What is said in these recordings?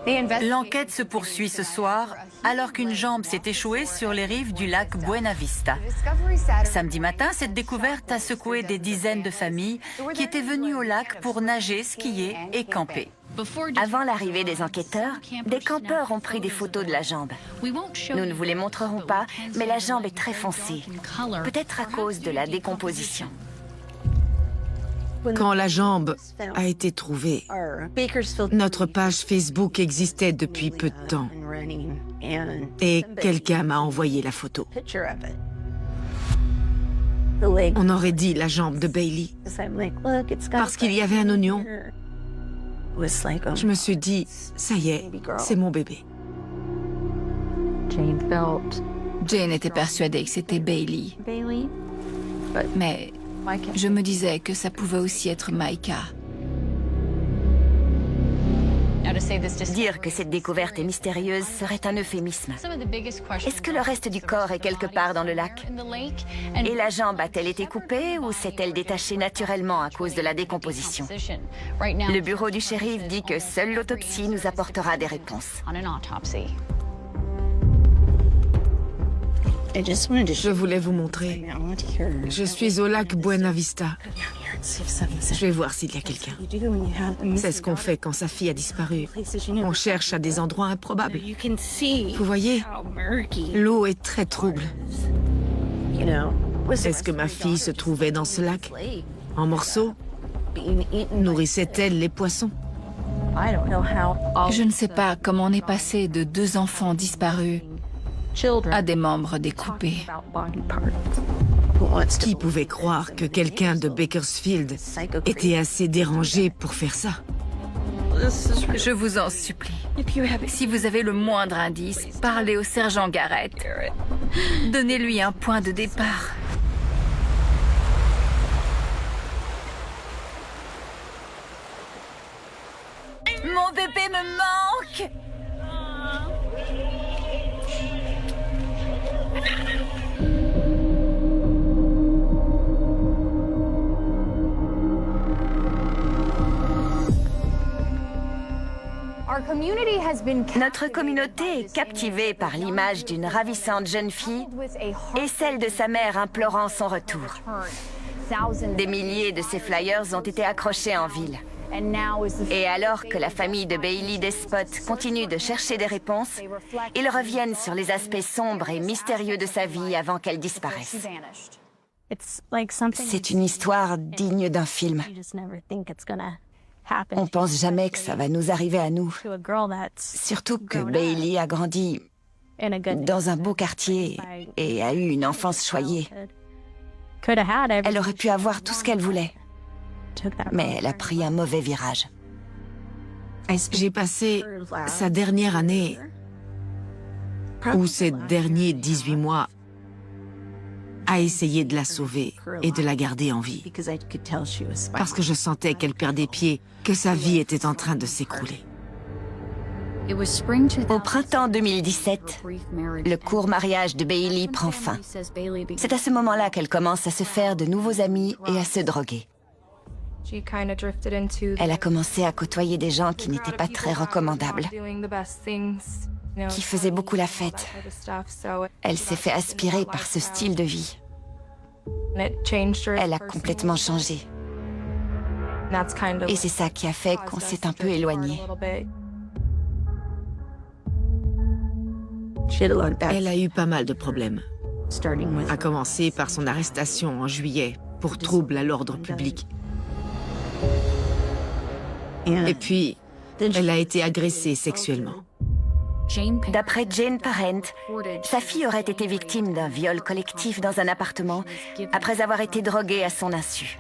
L'enquête se poursuit ce soir alors qu'une jambe s'est échouée sur les rives du lac Buena Vista. Samedi matin, cette découverte a secoué des dizaines de familles qui étaient venues au lac pour nager, skier et camper. Avant l'arrivée des enquêteurs, des campeurs ont pris des photos de la jambe. Nous ne vous les montrerons pas, mais la jambe est très foncée, peut-être à cause de la décomposition. Quand la jambe a été trouvée, notre page Facebook existait depuis peu de temps et quelqu'un m'a envoyé la photo. On aurait dit la jambe de Bailey parce qu'il y avait un oignon. Je me suis dit, ça y est, c'est mon bébé. Jane était persuadée que c'était Bailey. Mais je me disais que ça pouvait aussi être Micah. Dire que cette découverte est mystérieuse serait un euphémisme. Est-ce que le reste du corps est quelque part dans le lac? Et la jambe a-t-elle été coupée ou s'est-elle détachée naturellement à cause de la décomposition? Le bureau du shérif dit que seule l'autopsie nous apportera des réponses. Je voulais vous montrer. Je suis au lac Buena Vista. Je vais voir s'il y a quelqu'un. C'est ce qu'on fait quand sa fille a disparu. On cherche à des endroits improbables. Vous voyez, l'eau est très trouble. Est-ce que ma fille se trouvait dans ce lac, en morceaux? Nourrissait-elle les poissons? Je ne sais pas comment on est passé de 2 enfants disparus à des membres découpés. Qui pouvait croire que quelqu'un de Bakersfield était assez dérangé pour faire ça? Je vous en supplie, si vous avez le moindre indice, parlez au sergent Garrett. Donnez-lui un point de départ. Mon bébé me manque! Notre communauté est captivée par l'image d'une ravissante jeune fille et celle de sa mère implorant son retour. Des milliers de ces flyers ont été accrochés en ville. Et alors que la famille de Bailey Despot continue de chercher des réponses, ils reviennent sur les aspects sombres et mystérieux de sa vie avant qu'elle disparaisse. C'est une histoire digne d'un film. On pense jamais que ça va nous arriver à nous. Surtout que Bailey a grandi dans un beau quartier et a eu une enfance choyée. Elle aurait pu avoir tout ce qu'elle voulait. Mais elle a pris un mauvais virage. J'ai passé sa dernière année, ou ses derniers 18 mois, à essayer de la sauver et de la garder en vie. Parce que je sentais qu'elle perdait pied, que sa vie était en train de s'écrouler. Au printemps 2017, le court mariage de Bailey prend fin. C'est à ce moment-là qu'elle commence à se faire de nouveaux amis et à se droguer. Elle a commencé à côtoyer des gens qui n'étaient pas très recommandables, qui faisaient beaucoup la fête. Elle s'est fait aspirer par ce style de vie. Elle a complètement changé. Et c'est ça qui a fait qu'on s'est un peu éloignés. Elle a eu pas mal de problèmes. À commencer par son arrestation en juillet pour trouble à l'ordre public. Et puis, elle a été agressée sexuellement. D'après Jane Parent, sa fille aurait été victime d'un viol collectif dans un appartement après avoir été droguée à son insu.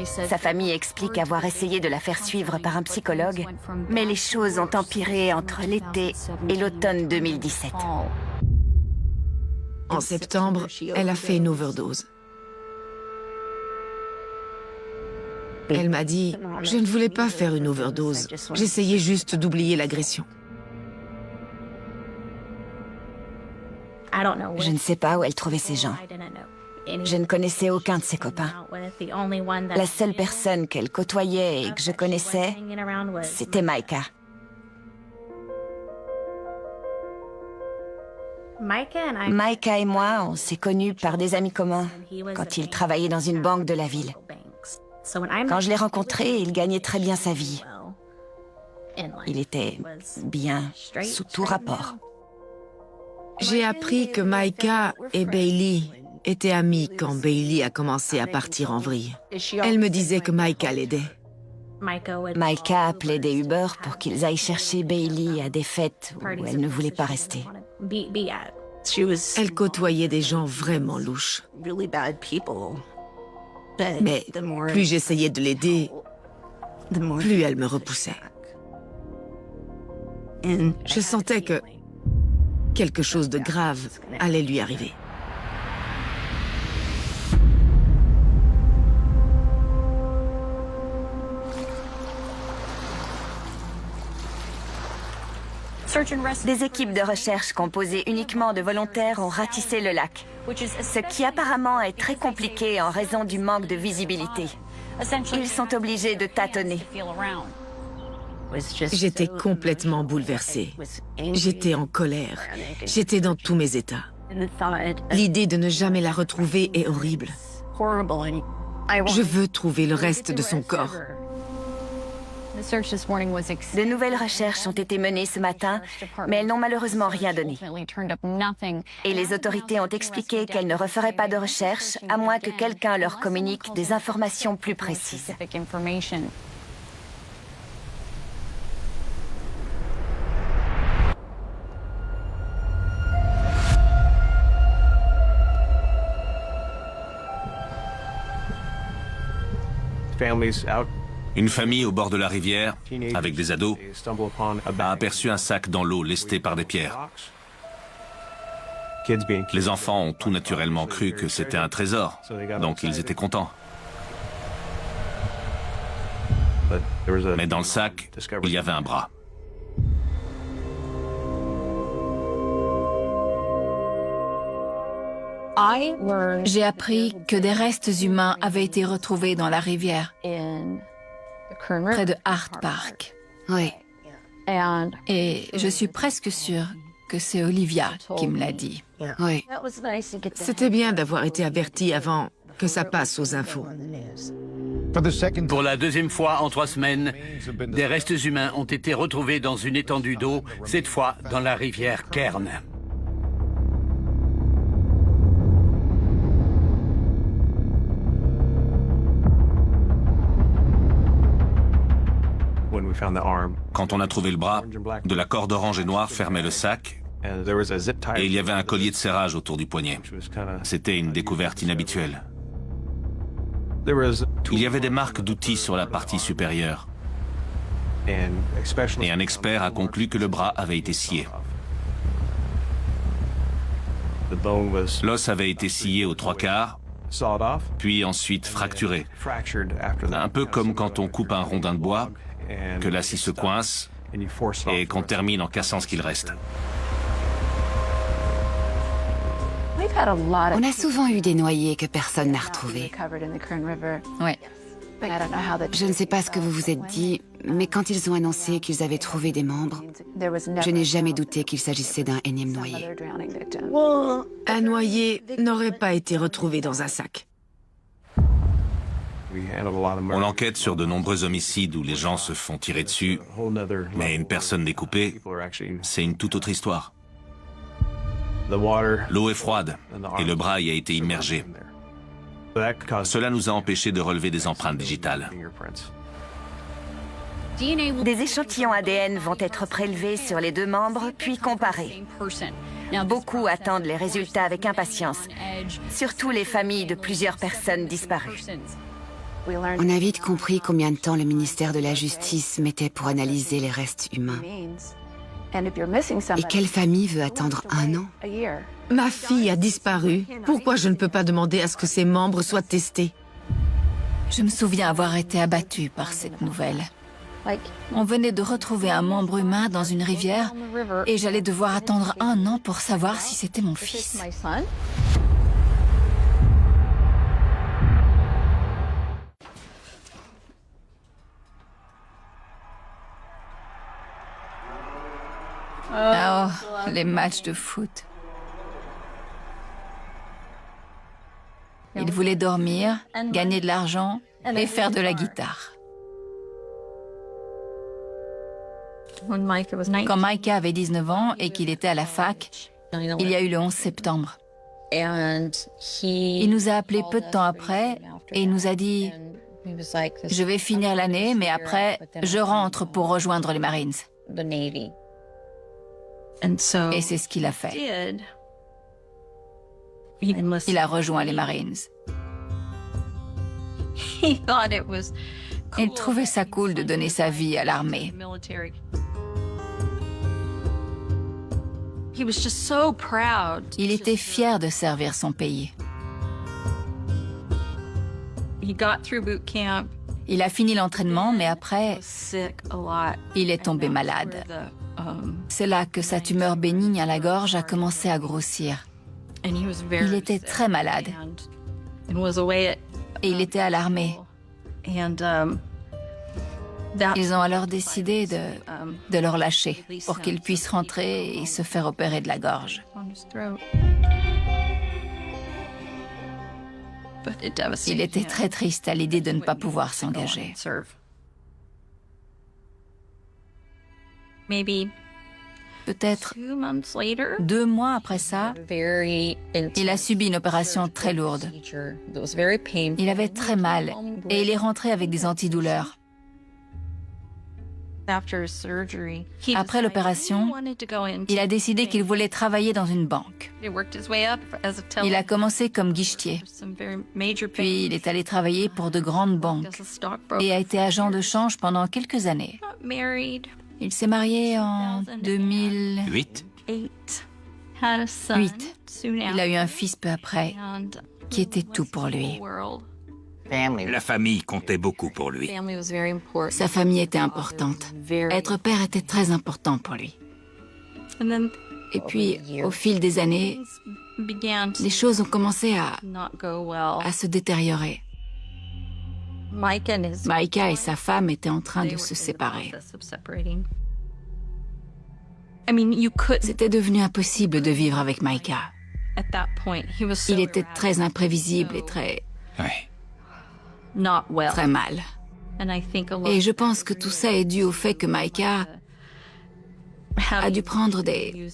Sa famille explique avoir essayé de la faire suivre par un psychologue, mais les choses ont empiré entre l'été et l'automne 2017. En septembre, elle a fait une overdose. Elle m'a dit, je ne voulais pas faire une overdose. J'essayais juste d'oublier l'agression. Je ne sais pas où elle trouvait ces gens. Je ne connaissais aucun de ses copains. La seule personne qu'elle côtoyait et que je connaissais, c'était Micah. Micah et moi, on s'est connus par des amis communs quand il travaillait dans une banque de la ville. Quand je l'ai rencontré, il gagnait très bien sa vie. Il était bien sous tout rapport. J'ai appris que Micah et Bailey étaient amis quand Bailey a commencé à partir en vrille. Elle me disait que Micah l'aidait. Micah appelait des Uber pour qu'ils aillent chercher Bailey à des fêtes où elle ne voulait pas rester. Elle côtoyait des gens vraiment louches. Mais plus j'essayais de l'aider, plus elle me repoussait. Je sentais que quelque chose de grave allait lui arriver. Des équipes de recherche composées uniquement de volontaires ont ratissé le lac, ce qui apparemment est très compliqué en raison du manque de visibilité. Ils sont obligés de tâtonner. J'étais complètement bouleversée. J'étais en colère. J'étais dans tous mes états. L'idée de ne jamais la retrouver est horrible. Je veux trouver le reste de son corps. De nouvelles recherches ont été menées ce matin, mais elles n'ont malheureusement rien donné. Et les autorités ont expliqué qu'elles ne referaient pas de recherche à moins que quelqu'un leur communique des informations plus précises. Une famille au bord de la rivière, avec des ados, a aperçu un sac dans l'eau lesté par des pierres. Les enfants ont tout naturellement cru que c'était un trésor, donc ils étaient contents. Mais dans le sac, il y avait un bras. J'ai appris que des restes humains avaient été retrouvés dans la rivière, près de Hart Park. Oui. Et je suis presque sûre que c'est Olivia qui me l'a dit. Oui. C'était bien d'avoir été averti avant que ça passe aux infos. Pour la deuxième fois en 3 semaines, des restes humains ont été retrouvés dans une étendue d'eau, cette fois dans la rivière Kern. Quand on a trouvé le bras, de la corde orange et noire fermait le sac et il y avait un collier de serrage autour du poignet. C'était une découverte inhabituelle. Il y avait des marques d'outils sur la partie supérieure. Et un expert a conclu que le bras avait été scié. L'os avait été scié aux 3/4, puis ensuite fracturé. Un peu comme quand on coupe un rondin de bois, que la scie se coince et qu'on termine en cassant ce qu'il reste. On a souvent eu des noyés que personne n'a retrouvés. Ouais. Je ne sais pas ce que vous vous êtes dit, mais quand ils ont annoncé qu'ils avaient trouvé des membres, je n'ai jamais douté qu'il s'agissait d'un énième noyé. Un noyé n'aurait pas été retrouvé dans un sac. On enquête sur de nombreux homicides où les gens se font tirer dessus, mais une personne n'est coupée. C'est une toute autre histoire. L'eau est froide et le bras y a été immergé. Cela nous a empêchés de relever des empreintes digitales. Des échantillons ADN vont être prélevés sur les 2 membres, puis comparés. Beaucoup attendent les résultats avec impatience, surtout les familles de plusieurs personnes disparues. On a vite compris combien de temps le ministère de la Justice mettait pour analyser les restes humains. Et quelle famille veut attendre 1 an? Ma fille a disparu. Pourquoi je ne peux pas demander à ce que ses membres soient testés? Je me souviens avoir été abattue par cette nouvelle. On venait de retrouver un membre humain dans une rivière et j'allais devoir attendre 1 an pour savoir si c'était mon fils. Oh, les matchs de foot. Il voulait dormir, gagner de l'argent et faire de la guitare. Quand Micah avait 19 ans et qu'il était à la fac, il y a eu le 11 septembre. Il nous a appelés peu de temps après et il nous a dit « Je vais finir l'année, mais après, je rentre pour rejoindre les Marines. » Et c'est ce qu'il a fait. Il a rejoint les Marines. Il trouvait ça cool de donner sa vie à l'armée. Il était fier de servir son pays. Il a fini l'entraînement, mais après, il est tombé malade. C'est là que sa tumeur bénigne à la gorge a commencé à grossir. Il était très malade. Et il était à l'armée. Ils ont alors décidé de le relâcher pour qu'il puisse rentrer et se faire opérer de la gorge. Il était très triste à l'idée de ne pas pouvoir s'engager. Peut-être 2 mois après ça, il a subi une opération très lourde. Il avait très mal et il est rentré avec des antidouleurs. Après l'opération, il a décidé qu'il voulait travailler dans une banque. Il a commencé comme guichetier, puis il est allé travailler pour de grandes banques et a été agent de change pendant quelques années. Il s'est marié en 2008. Il a eu un fils peu après, qui était tout pour lui. La famille comptait beaucoup pour lui. Sa famille était importante. Être père était très important pour lui. Et puis, au fil des années, les choses ont commencé à se détériorer. Micah et sa femme étaient en train de se séparer. C'était devenu impossible de vivre avec Micah. Il était très imprévisible et très mal. Et je pense que tout ça est dû au fait que Micah a dû prendre des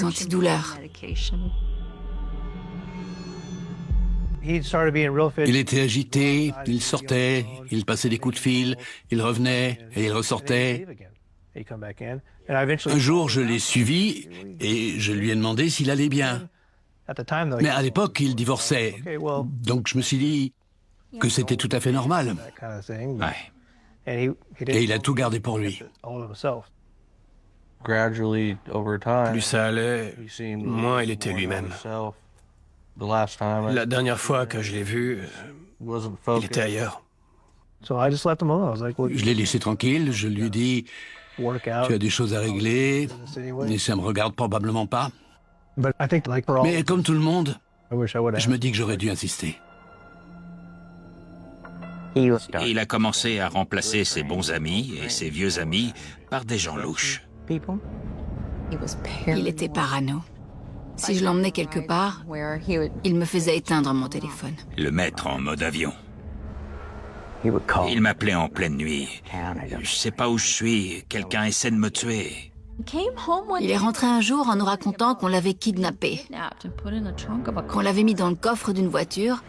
antidouleurs. Il était agité, il sortait, il passait des coups de fil, il revenait et il ressortait. Un jour, je l'ai suivi et je lui ai demandé s'il allait bien. Mais à l'époque, il divorçait. Donc je me suis dit que c'était tout à fait normal. Ouais. Et il a tout gardé pour lui. Plus ça allait, moins il était lui-même. La dernière fois que je l'ai vu, il était ailleurs. Je l'ai laissé tranquille, je lui ai dit « Tu as des choses à régler, et ça me regarde probablement pas. » Mais comme tout le monde, je me dis que j'aurais dû insister. Il a commencé à remplacer ses bons amis et ses vieux amis par des gens louches. Il était parano. Si je l'emmenais quelque part, il me faisait éteindre mon téléphone. Le mettre en mode avion. Il m'appelait en pleine nuit. Je sais pas où je suis, quelqu'un essaie de me tuer. Il est rentré un jour en nous racontant qu'on l'avait kidnappé, qu'on l'avait mis dans le coffre d'une voiture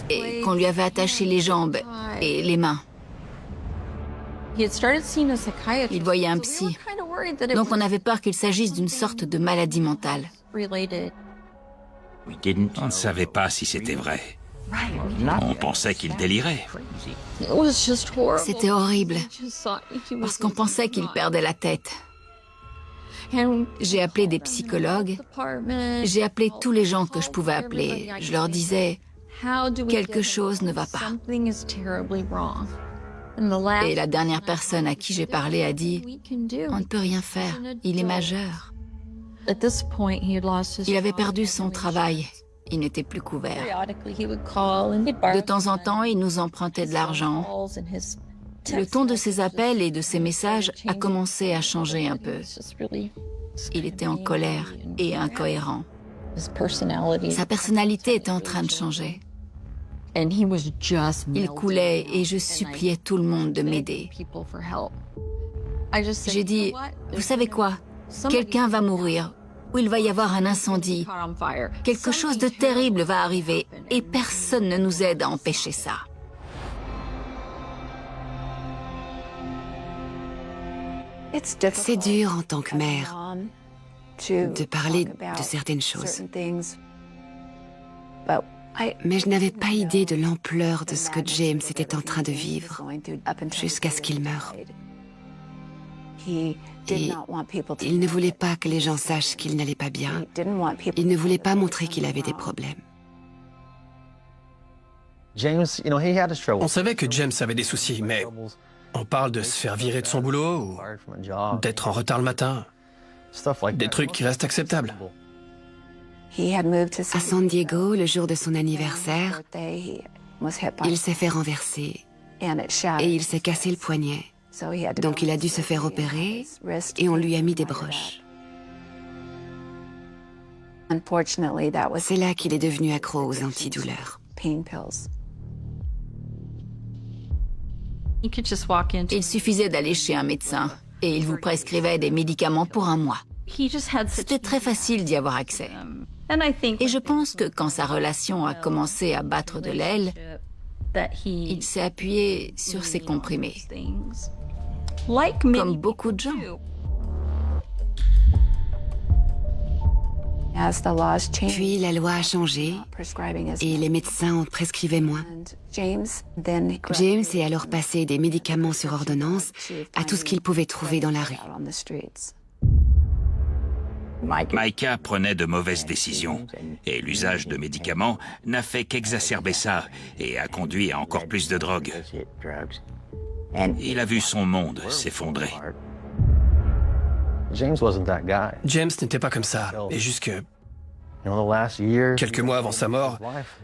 et qu'on lui avait attaché les jambes et les mains. Il voyait un psy, donc on avait peur qu'il s'agisse d'une sorte de maladie mentale. On ne savait pas si c'était vrai. On pensait qu'il délirait. C'était horrible, parce qu'on pensait qu'il perdait la tête. J'ai appelé des psychologues, j'ai appelé tous les gens que je pouvais appeler. Je leur disais, quelque chose ne va pas. Et la dernière personne à qui j'ai parlé a dit, on ne peut rien faire, il est majeur. Il avait perdu son travail. Il n'était plus couvert. De temps en temps, il nous empruntait de l'argent. Le ton de ses appels et de ses messages a commencé à changer un peu. Il était en colère et incohérent. Sa personnalité était en train de changer. Il coulait et je suppliais tout le monde de m'aider. J'ai dit, vous savez quoi? Quelqu'un va mourir, ou il va y avoir un incendie. Quelque chose de terrible va arriver et personne ne nous aide à empêcher ça. C'est dur en tant que mère de parler de certaines choses. Mais je n'avais pas idée de l'ampleur de ce que James était en train de vivre jusqu'à ce qu'il meure. Et il ne voulait pas que les gens sachent qu'il n'allait pas bien. Il ne voulait pas montrer qu'il avait des problèmes. On savait que James avait des soucis, mais on parle de se faire virer de son boulot ou d'être en retard le matin. Des trucs qui restent acceptables. À San Diego, le jour de son anniversaire, il s'est fait renverser et il s'est cassé le poignet. Donc il a dû se faire opérer et on lui a mis des broches. C'est là qu'il est devenu accro aux antidouleurs. Il suffisait d'aller chez un médecin et il vous prescrivait des médicaments pour un mois. C'était très facile d'y avoir accès. Et je pense que quand sa relation a commencé à battre de l'aile, il s'est appuyé sur ses comprimés. Comme beaucoup de gens. Puis la loi a changé et les médecins en prescrivaient moins. James est alors passé des médicaments sur ordonnance à tout ce qu'il pouvait trouver dans la rue. Micah prenait de mauvaises décisions et l'usage de médicaments n'a fait qu'exacerber ça et a conduit à encore plus de drogue. Il a vu son monde s'effondrer. James n'était pas comme ça. Et jusque quelques mois avant sa mort,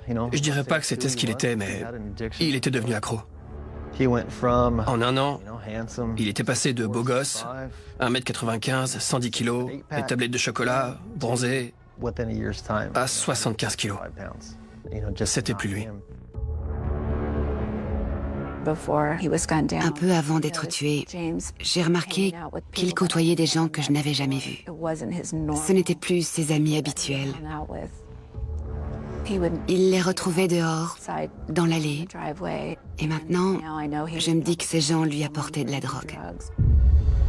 je dirais pas que c'était ce qu'il était, mais il était devenu accro. En un an, il était passé de beau gosse, 1m95, 110 kilos, des tablettes de chocolat, bronzé, à 75 kilos. C'était plus lui. Un peu avant d'être tué, j'ai remarqué qu'il côtoyait des gens que je n'avais jamais vus. Ce n'étaient plus ses amis habituels. Il les retrouvait dehors, dans l'allée. Et maintenant, je me dis que ces gens lui apportaient de la drogue.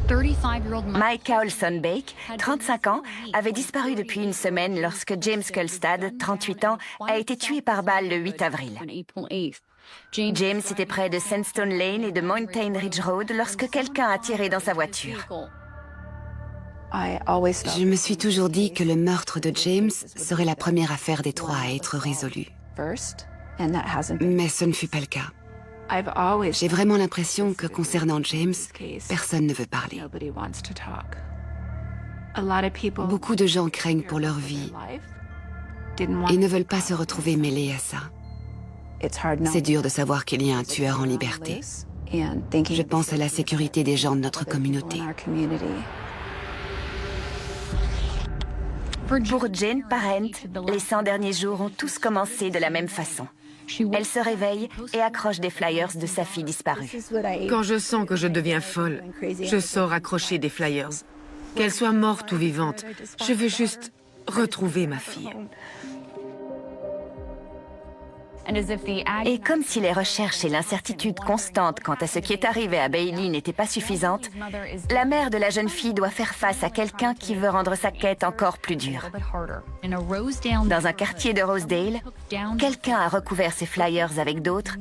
Micah Olson-Bake, 35 ans, avait disparu depuis une semaine lorsque James Kulstad, 38 ans, a été tué par balle le 8 avril. James était près de Sandstone Lane et de Mountain Ridge Road lorsque quelqu'un a tiré dans sa voiture. Je me suis toujours dit que le meurtre de James serait la première affaire des trois à être résolue. Mais ce ne fut pas le cas. J'ai vraiment l'impression que concernant James, personne ne veut parler. Beaucoup de gens craignent pour leur vie et ne veulent pas se retrouver mêlés à ça. C'est dur de savoir qu'il y a un tueur en liberté. Je pense à la sécurité des gens de notre communauté. Pour Jane Parent, les 100 derniers jours ont tous commencé de la même façon. Elle se réveille et accroche des flyers de sa fille disparue. Quand je sens que je deviens folle, je sors accrocher des flyers. Qu'elle soit morte ou vivante, je veux juste retrouver ma fille. Et comme si les recherches et l'incertitude constante quant à ce qui est arrivé à Bailey n'étaient pas suffisantes, la mère de la jeune fille doit faire face à quelqu'un qui veut rendre sa quête encore plus dure. Dans un quartier de Rosedale, quelqu'un a recouvert ses flyers avec d'autres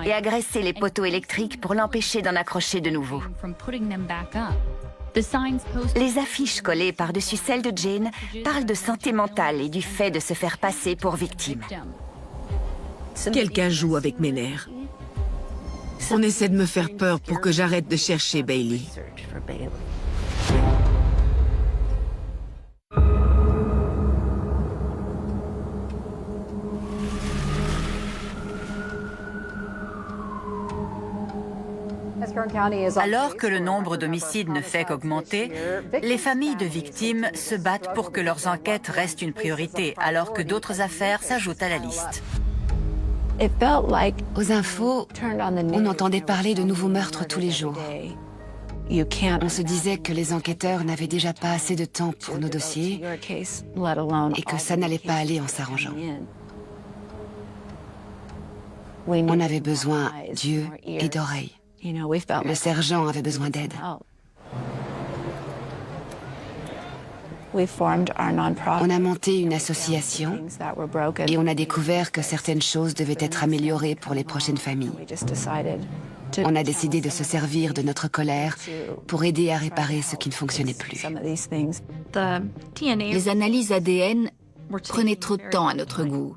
et agressé les poteaux électriques pour l'empêcher d'en accrocher de nouveau. Les affiches collées par-dessus celles de Jane parlent de santé mentale et du fait de se faire passer pour victime. Quelqu'un joue avec mes nerfs. On essaie de me faire peur pour que j'arrête de chercher Bailey. Alors que le nombre d'homicides ne fait qu'augmenter, les familles de victimes se battent pour que leurs enquêtes restent une priorité, alors que d'autres affaires s'ajoutent à la liste. Aux infos, on entendait parler de nouveaux meurtres tous les jours. On se disait que les enquêteurs n'avaient déjà pas assez de temps pour nos dossiers et que ça n'allait pas aller en s'arrangeant. On avait besoin d'yeux et d'oreilles. Le sergent avait besoin d'aide. On a monté une association et on a découvert que certaines choses devaient être améliorées pour les prochaines familles. On a décidé de se servir de notre colère pour aider à réparer ce qui ne fonctionnait plus. Les analyses ADN prenaient trop de temps à notre goût.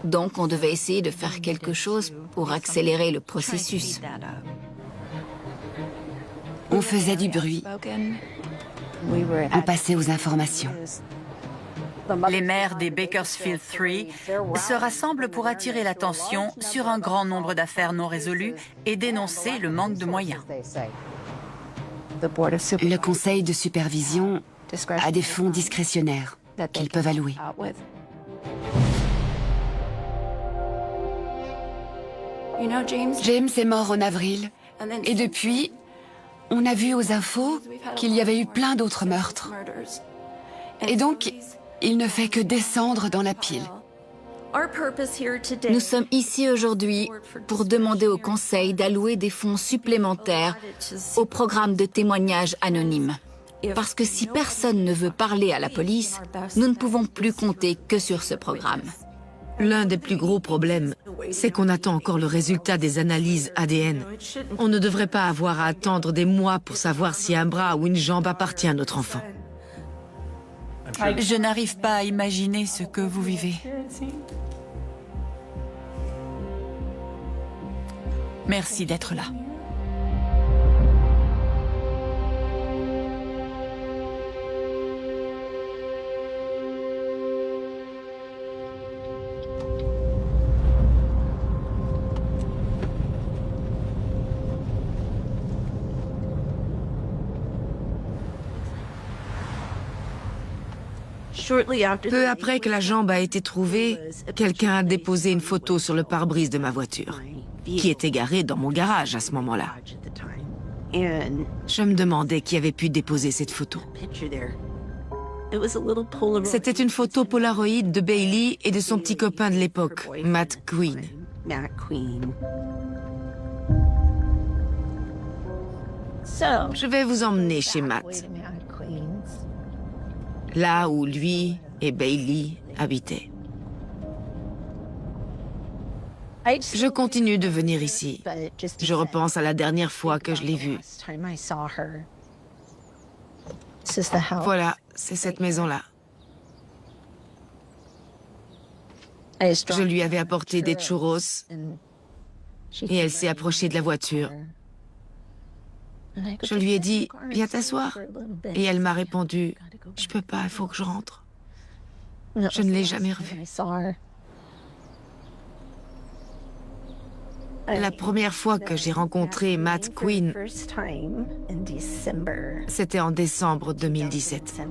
Donc on devait essayer de faire quelque chose pour accélérer le processus. On faisait du bruit. On passait aux informations. Les maires des Bakersfield 3 se rassemblent pour attirer l'attention sur un grand nombre d'affaires non résolues et dénoncer le manque de moyens. Le conseil de supervision a des fonds discrétionnaires qu'ils peuvent allouer. James est mort en avril et depuis, on a vu aux infos qu'il y avait eu plein d'autres meurtres. Et donc, il ne fait que descendre dans la pile. Nous sommes ici aujourd'hui pour demander au Conseil d'allouer des fonds supplémentaires au programme de témoignages anonymes. Parce que si personne ne veut parler à la police, nous ne pouvons plus compter que sur ce programme. L'un des plus gros problèmes, c'est qu'on attend encore le résultat des analyses ADN. On ne devrait pas avoir à attendre des mois pour savoir si un bras ou une jambe appartient à notre enfant. Je n'arrive pas à imaginer ce que vous vivez. Merci d'être là. Peu après que la jambe a été trouvée, quelqu'un a déposé une photo sur le pare-brise de ma voiture, qui était garée dans mon garage à ce moment-là. Je me demandais qui avait pu déposer cette photo. C'était une photo Polaroid de Bailey et de son petit copain de l'époque, Matt Queen. Je vais vous emmener chez Matt, là où lui et Bailey habitaient. Je continue de venir ici. Je repense à la dernière fois que je l'ai vue. Voilà, c'est cette maison-là. Je lui avais apporté des churros et elle s'est approchée de la voiture. Je lui ai dit « Viens t'asseoir » et elle m'a répondu « Je peux pas, il faut que je rentre ». Je ne l'ai jamais revue. La première fois que j'ai rencontré Matt Queen, c'était en décembre 2017.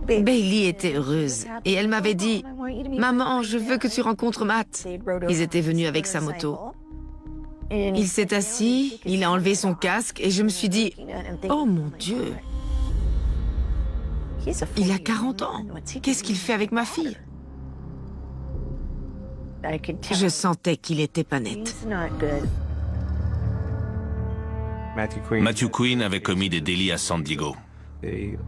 Bailey était heureuse et elle m'avait dit « Maman, je veux que tu rencontres Matt ». Ils étaient venus avec sa moto. Il s'est assis, il a enlevé son casque et je me suis dit « Oh mon Dieu, il a 40 ans, qu'est-ce qu'il fait avec ma fille ?» Je sentais qu'il était pas net. Matthew Queen avait commis des délits à San Diego. Il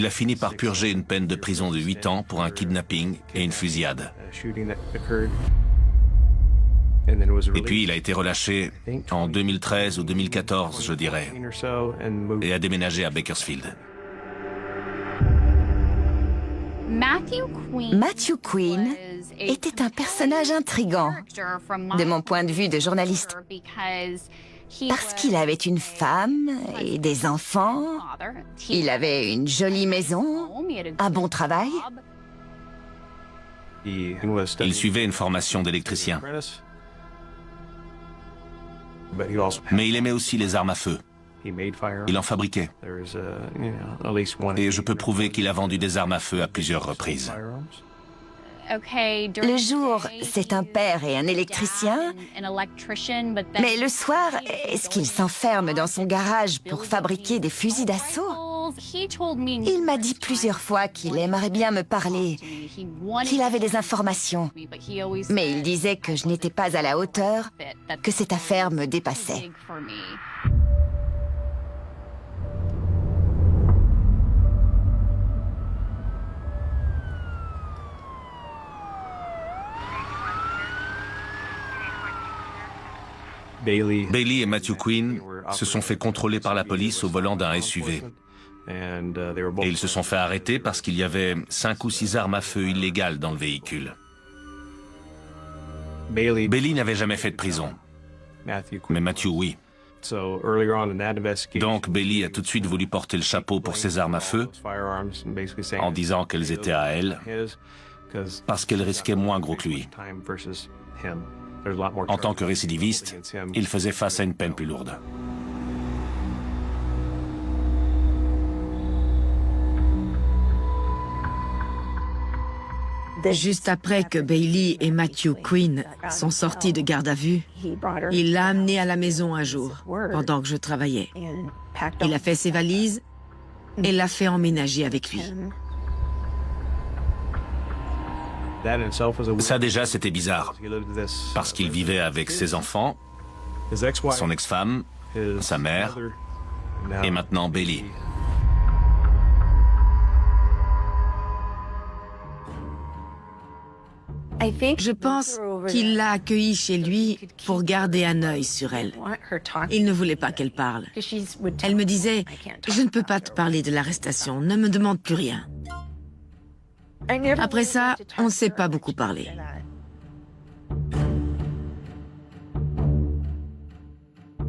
a fini par purger une peine de prison de 8 ans pour un kidnapping et une fusillade. Et puis il a été relâché en 2013 ou 2014, je dirais, et a déménagé à Bakersfield. Matthew Queen était un personnage intrigant, de mon point de vue de journaliste. Parce qu'il avait une femme et des enfants, il avait une jolie maison, un bon travail. Il suivait une formation d'électricien. Mais il aimait aussi les armes à feu. Il en fabriquait. Et je peux prouver qu'il a vendu des armes à feu à plusieurs reprises. Le jour, c'est un père et un électricien, mais le soir, est-ce qu'il s'enferme dans son garage pour fabriquer des fusils d'assaut? Il m'a dit plusieurs fois qu'il aimerait bien me parler, qu'il avait des informations, mais il disait que je n'étais pas à la hauteur, que cette affaire me dépassait. Bailey et Matthew Quinn se sont fait contrôler par la police au volant d'un SUV. Et ils se sont fait arrêter parce qu'il y avait 5 ou 6 armes à feu illégales dans le véhicule. Bailey n'avait jamais fait de prison, mais Matthew, oui. Donc Bailey a tout de suite voulu porter le chapeau pour ses armes à feu, en disant qu'elles étaient à elle, parce qu'elles risquaient moins gros que lui. En tant que récidiviste, il faisait face à une peine plus lourde. Juste après que Bailey et Matthew Quinn sont sortis de garde à vue, il l'a amenée à la maison un jour, pendant que je travaillais. Il a fait ses valises et l'a fait emménager avec lui. Ça déjà, c'était bizarre, parce qu'il vivait avec ses enfants, son ex-femme, sa mère, et maintenant Bailey. Je pense qu'il l'a accueillie chez lui pour garder un œil sur elle. Il ne voulait pas qu'elle parle. Elle me disait « Je ne peux pas te parler de l'arrestation, ne me demande plus rien ». Après ça, on ne s'est pas beaucoup parlé.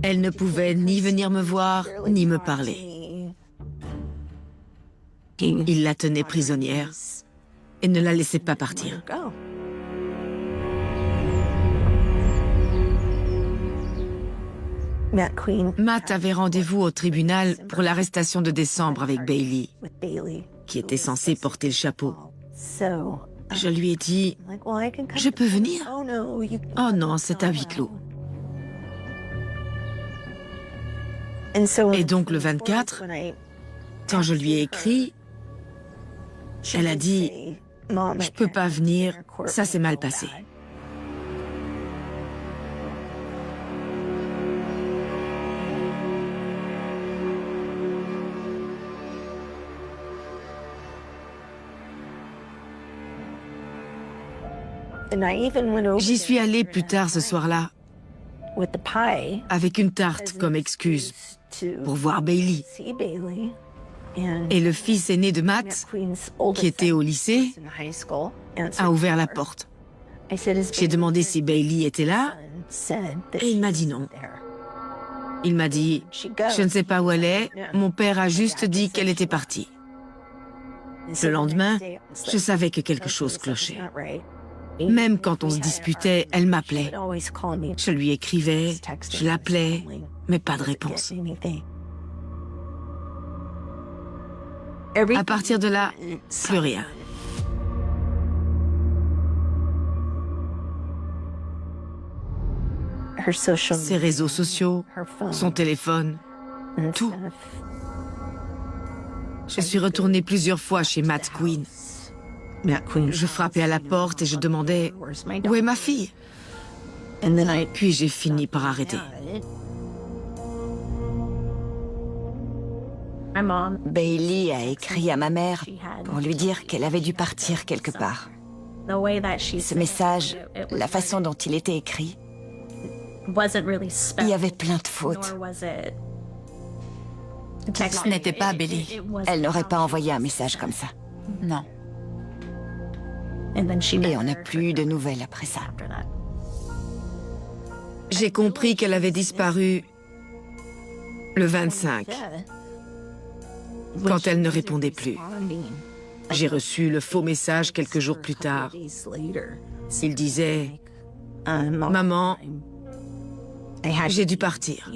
Elle ne pouvait ni venir me voir, ni me parler. Il la tenait prisonnière et ne la laissait pas partir. Matt avait rendez-vous au tribunal pour l'arrestation de décembre avec Bailey, qui était censé porter le chapeau. Je lui ai dit, « Je peux venir ?»« Oh non, c'est à huis clos. » Et donc le 24, quand je lui ai écrit, elle a dit, « Je peux pas venir, ça s'est mal passé. » J'y suis allée plus tard ce soir-là, avec une tarte comme excuse, pour voir Bailey. Et le fils aîné de Matt, qui était au lycée, a ouvert la porte. J'ai demandé si Bailey était là, et il m'a dit non. Il m'a dit, je ne sais pas où elle est, mon père a juste dit qu'elle était partie. Le lendemain, je savais que quelque chose clochait. Même quand on se disputait, elle m'appelait. Je lui écrivais, je l'appelais, mais pas de réponse. À partir de là, plus rien. Ses réseaux sociaux, son téléphone, tout. Je suis retournée plusieurs fois chez Matt Quinn. Je frappais à la porte et je demandais « Où est ma fille ?» Puis j'ai fini par arrêter. Bailey a écrit à ma mère pour lui dire qu'elle avait dû partir quelque part. Ce message, la façon dont il était écrit, il y avait plein de fautes. Ce n'était pas Bailey. Elle n'aurait pas envoyé un message comme ça. Non. Et on n'a plus de nouvelles après ça. J'ai compris qu'elle avait disparu le 25, quand elle ne répondait plus. J'ai reçu le faux message quelques jours plus tard. Il disait « Maman, J'ai dû partir.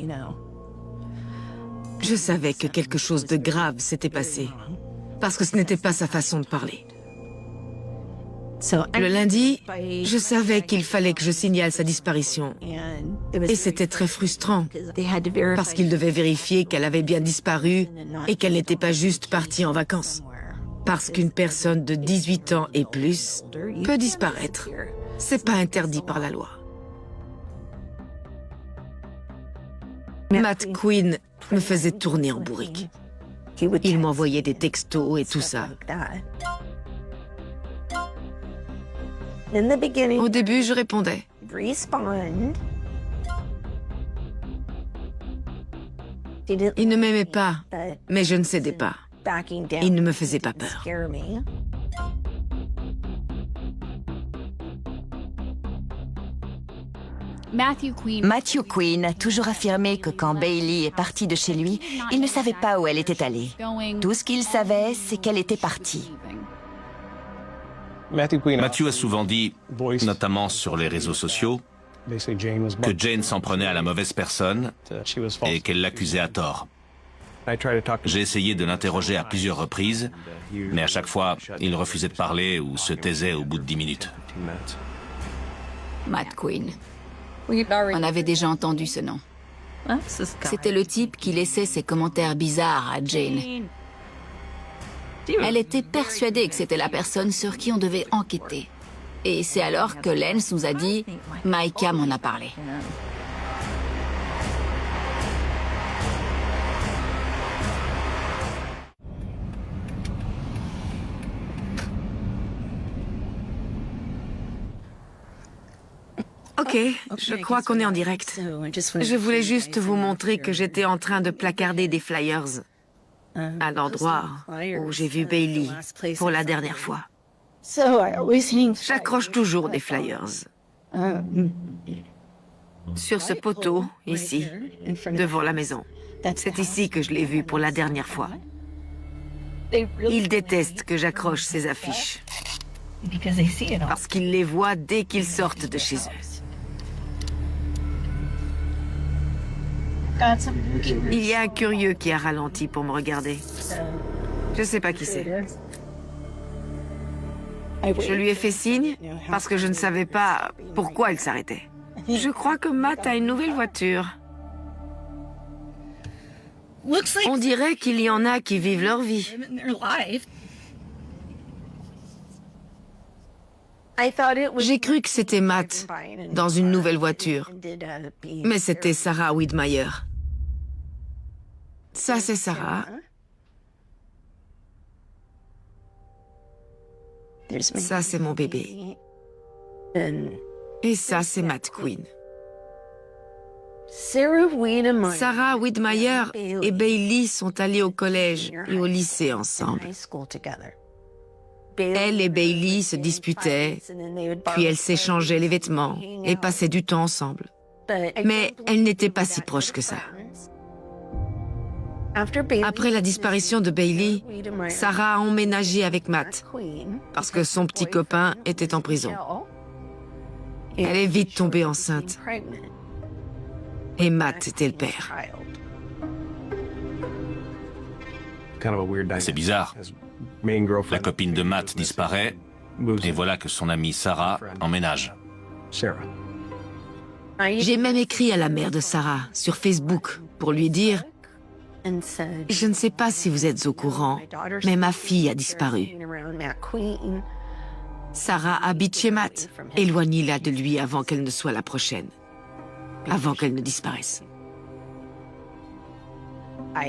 Je savais que quelque chose de grave s'était passé, parce que ce n'était pas sa façon de parler. Le lundi, je savais qu'il fallait que je signale sa disparition. Et c'était très frustrant, parce qu'il devait vérifier qu'elle avait bien disparu et qu'elle n'était pas juste partie en vacances. Parce qu'une personne de 18 ans et plus peut disparaître. C'est pas interdit par la loi. Matt Quinn me faisait tourner en bourrique. Il m'envoyait des textos et tout ça. Au début, je répondais. Il ne m'aimait pas, mais je ne cédais pas. Il ne me faisait pas peur. Matthew Quinn a toujours affirmé que quand Bailey est partie de chez lui, il ne savait pas où elle était allée. Tout ce qu'il savait, c'est qu'elle était partie. Matthew a souvent dit, notamment sur les réseaux sociaux, que Jane s'en prenait à la mauvaise personne et qu'elle l'accusait à tort. J'ai essayé de l'interroger à plusieurs reprises, mais à chaque fois, il refusait de parler ou se taisait au bout de 10 minutes. Matt Quinn. On avait déjà entendu ce nom. C'était le type qui laissait ses commentaires bizarres à Jane. Elle était persuadée que c'était la personne sur qui on devait enquêter. Et c'est alors que Lance nous a dit « Micah m'en a parlé ». Ok, je crois qu'on est en direct. Je voulais juste vous montrer que j'étais en train de placarder des flyers à l'endroit où j'ai vu Bailey pour la dernière fois. J'accroche toujours des flyers. Sur ce poteau, ici, devant la maison. C'est ici que je l'ai vu pour la dernière fois. Ils détestent que j'accroche ces affiches. Parce qu'ils les voient dès qu'ils sortent de chez eux. Il y a un curieux qui a ralenti pour me regarder. Je sais pas qui c'est. Je lui ai fait signe parce que je ne savais pas pourquoi il s'arrêtait. Je crois que Matt a une nouvelle voiture. On dirait qu'il y en a qui vivent leur vie. J'ai cru que c'était Matt dans une nouvelle voiture, mais c'était Sarah Widmeyer. Ça, c'est Sarah. Ça, c'est mon bébé. Et ça, c'est Matt Quinn. Sarah Widmeyer et Bailey sont allées au collège et au lycée ensemble. Elle et Bailey se disputaient, puis elles s'échangeaient les vêtements et passaient du temps ensemble. Mais elles n'étaient pas si proches que ça. Après la disparition de Bailey, Sarah a emménagé avec Matt parce que son petit copain était en prison. Elle est vite tombée enceinte. Et Matt était le père. C'est bizarre. La copine de Matt disparaît, et voilà que son amie Sarah emménage. J'ai même écrit à la mère de Sarah sur Facebook pour lui dire « Je ne sais pas si vous êtes au courant, mais ma fille a disparu. Sarah habite chez Matt. Éloignez-la de lui avant qu'elle ne soit la prochaine, avant qu'elle ne disparaisse. »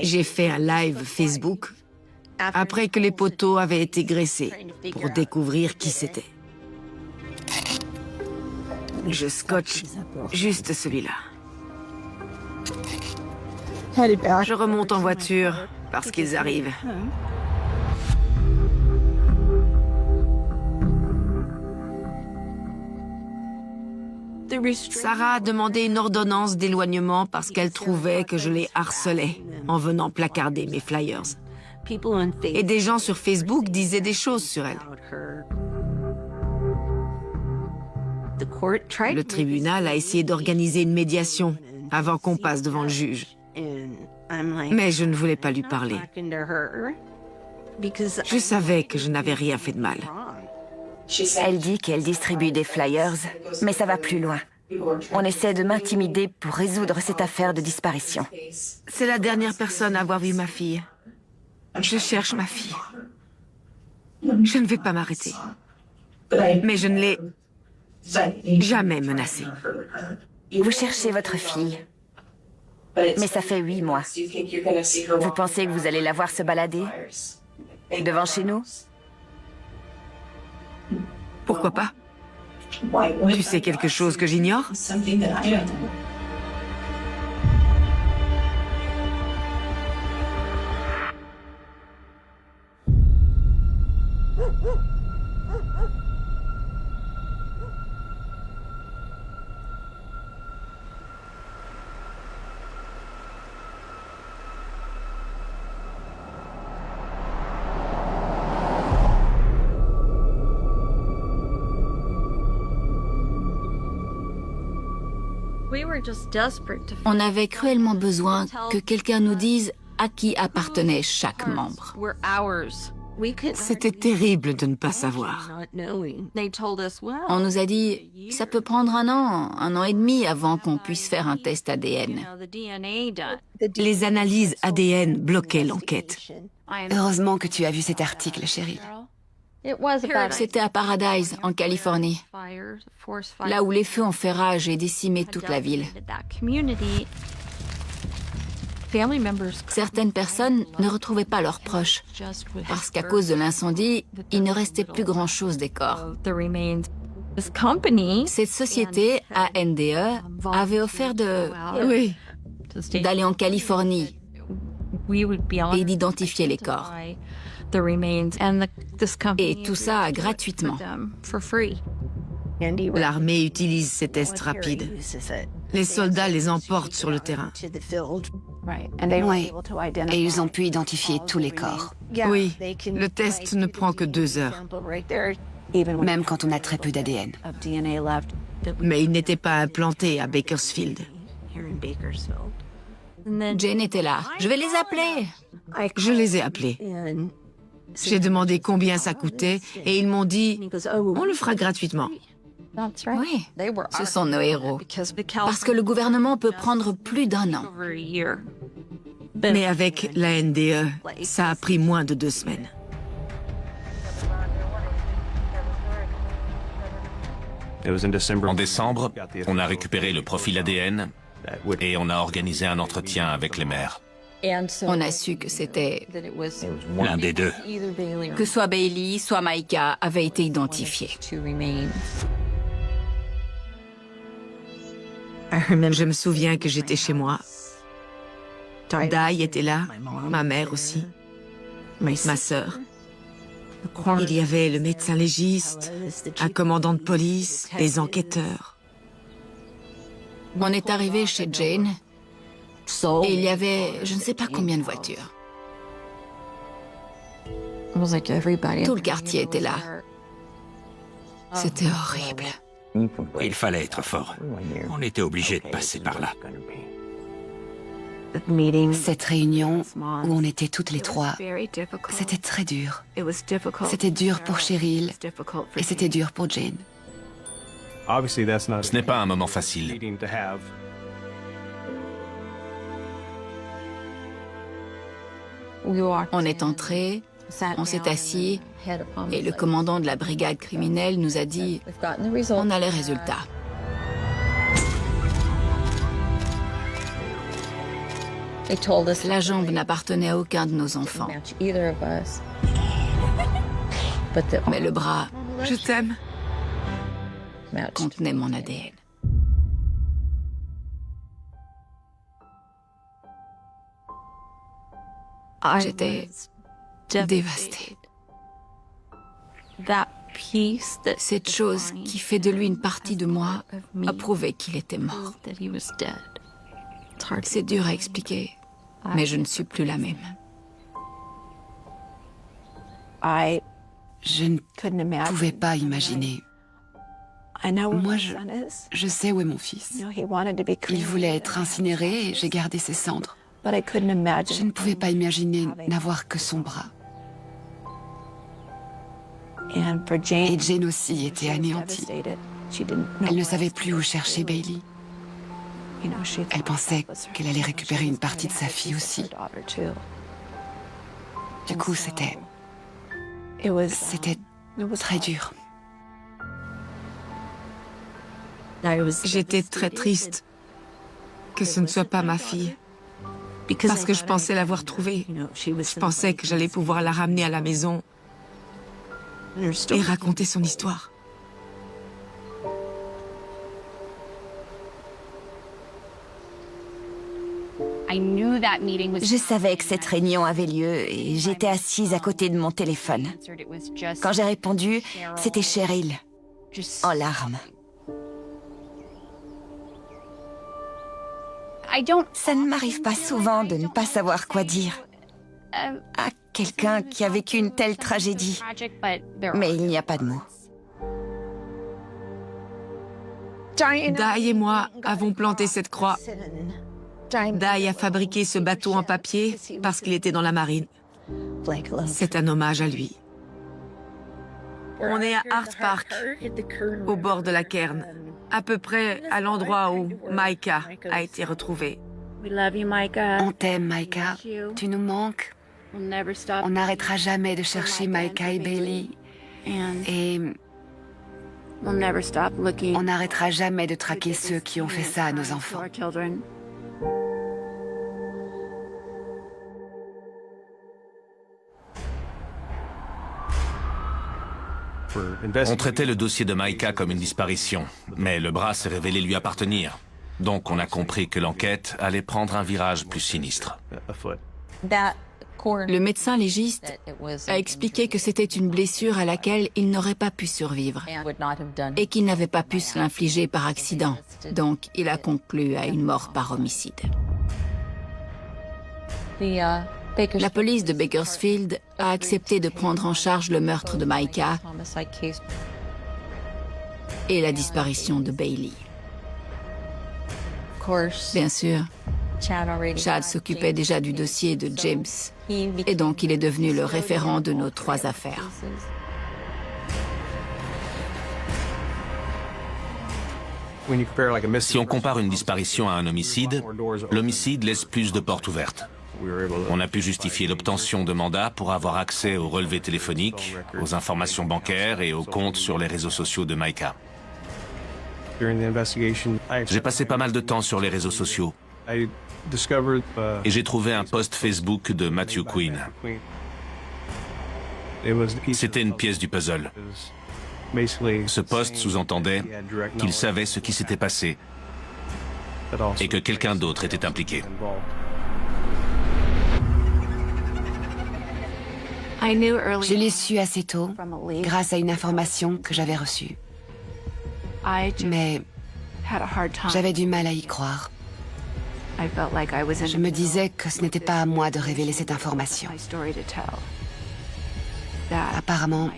J'ai fait un live Facebook après que les poteaux avaient été graissés pour découvrir qui c'était. Je scotche juste celui-là. Je remonte en voiture parce qu'ils arrivent. Sarah a demandé une ordonnance d'éloignement parce qu'elle trouvait que je les harcelais en venant placarder mes flyers. Et des gens sur Facebook disaient des choses sur elle. Le tribunal a essayé d'organiser une médiation, avant qu'on passe devant le juge. Mais je ne voulais pas lui parler. Je savais que je n'avais rien fait de mal. Elle dit qu'elle distribue des flyers, mais ça va plus loin. On essaie de m'intimider pour résoudre cette affaire de disparition. C'est la dernière personne à avoir vu ma fille. Je cherche ma fille. Je ne vais pas m'arrêter. Mais je ne l'ai jamais menacée. Vous cherchez votre fille, mais ça fait 8 mois. Vous pensez que vous allez la voir se balader devant chez nous? Pourquoi pas? Tu sais quelque chose que j'ignore? On avait cruellement besoin que quelqu'un nous dise à qui appartenait chaque membre. C'était terrible de ne pas savoir. On nous a dit, ça peut prendre 1 an et demi avant qu'on puisse faire un test ADN. Les analyses ADN bloquaient l'enquête. Heureusement que tu as vu cet article, chérie. C'était à Paradise, en Californie, là où les feux ont fait rage et décimé toute la ville. Certaines personnes ne retrouvaient pas leurs proches, parce qu'à cause de l'incendie, il ne restait plus grand-chose des corps. Cette société, ANDE, avait offert d'aller en Californie et d'identifier les corps. Et tout ça gratuitement. L'armée utilise ces tests rapides. Les soldats les emportent sur le terrain. Oui, et ils ont pu identifier tous les corps. Oui, le test ne prend que 2 heures. Même quand on a très peu d'ADN. Mais il n'était pas implanté à Bakersfield. Jane était là. Je vais les appeler. Je les ai appelés. J'ai demandé combien ça coûtait et ils m'ont dit « On le fera gratuitement ». Oui, ce sont nos héros. Parce que le gouvernement peut prendre plus d'1 an. Mais avec la NDE, ça a pris moins de 2 semaines. En décembre, on a récupéré le profil ADN et on a organisé un entretien avec les maires. On a su que c'était L'un des deux. que soit Bailey, soit Micah avaient été identifiés. Je me souviens que j'étais chez moi. Di était là, ma mère aussi, ma sœur. Il y avait le médecin légiste, un commandant de police, des enquêteurs. On est arrivé chez Jane et il y avait je ne sais pas combien de voitures. Tout le quartier était là. C'était horrible. Il fallait être fort. On était obligé de passer par là. Cette réunion où on était toutes les 3, c'était très dur. C'était dur pour Cheryl et c'était dur pour Jane. Ce n'est pas un moment facile. On est entré, on s'est assis et le commandant de la brigade criminelle nous a dit « On a les résultats ». La jambe n'appartenait à aucun de nos enfants. Mais le bras Je t'aime. contenait mon ADN. J'étais dévastée. Cette chose qui fait de lui une partie de moi a prouvé qu'il était mort. C'est dur à expliquer, mais je ne suis plus la même. Je ne pouvais pas imaginer Moi, je sais où est mon fils. Il voulait être incinéré et j'ai gardé ses cendres. Je ne pouvais pas imaginer n'avoir que son bras. Et Jane aussi était anéantie. Elle ne savait plus où chercher Bailey. Elle pensait qu'elle allait récupérer une partie de sa fille aussi. Du coup, c'était très dur. J'étais très triste que ce ne soit pas ma fille. Parce que je pensais l'avoir trouvée. Je pensais que j'allais pouvoir la ramener à la maison et raconter son histoire. Je savais que cette réunion avait lieu et j'étais assise à côté de mon téléphone. Quand j'ai répondu, c'était Cheryl, en larmes. Ça ne m'arrive pas souvent de ne pas savoir quoi dire à quelqu'un qui a vécu une telle tragédie. Mais il n'y a pas de mots. Dai et moi avons planté cette croix. Dai a fabriqué ce bateau en papier parce qu'il était dans la marine. C'est un hommage à lui. On est à Hart Park, au bord de la Cairn, à peu près à l'endroit où Micah a été retrouvée. On t'aime, Micah. Tu nous manques. On n'arrêtera jamais de chercher Micah et Bailey. Et on n'arrêtera jamais de traquer ceux qui ont fait ça à nos enfants. On traitait le dossier de Micah comme une disparition, mais le bras s'est révélé lui appartenir. Donc on a compris que l'enquête allait prendre un virage plus sinistre. Le médecin légiste a expliqué que c'était une blessure à laquelle il n'aurait pas pu survivre et qu'il n'avait pas pu se l'infliger par accident. Donc il a conclu à une mort par homicide. La police de Bakersfield a accepté de prendre en charge le meurtre de Micah et la disparition de Bailey. Bien sûr, Chad s'occupait déjà du dossier de James et donc il est devenu le référent de nos 3 affaires. Si on compare une disparition à un homicide, l'homicide laisse plus de portes ouvertes. On a pu justifier l'obtention de mandats pour avoir accès aux relevés téléphoniques, aux informations bancaires et aux comptes sur les réseaux sociaux de Micah. J'ai passé pas mal de temps sur les réseaux sociaux et j'ai trouvé un post Facebook de Matthew Quinn. C'était une pièce du puzzle. Ce post sous-entendait qu'il savait ce qui s'était passé et que quelqu'un d'autre était impliqué. Je l'ai su assez tôt, grâce à une information que j'avais reçue. Mais j'avais du mal à y croire. Je me disais que ce n'était pas à moi de révéler cette information. Apparemment,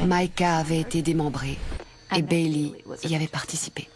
Micah avait été démembré et Bailey y avait participé.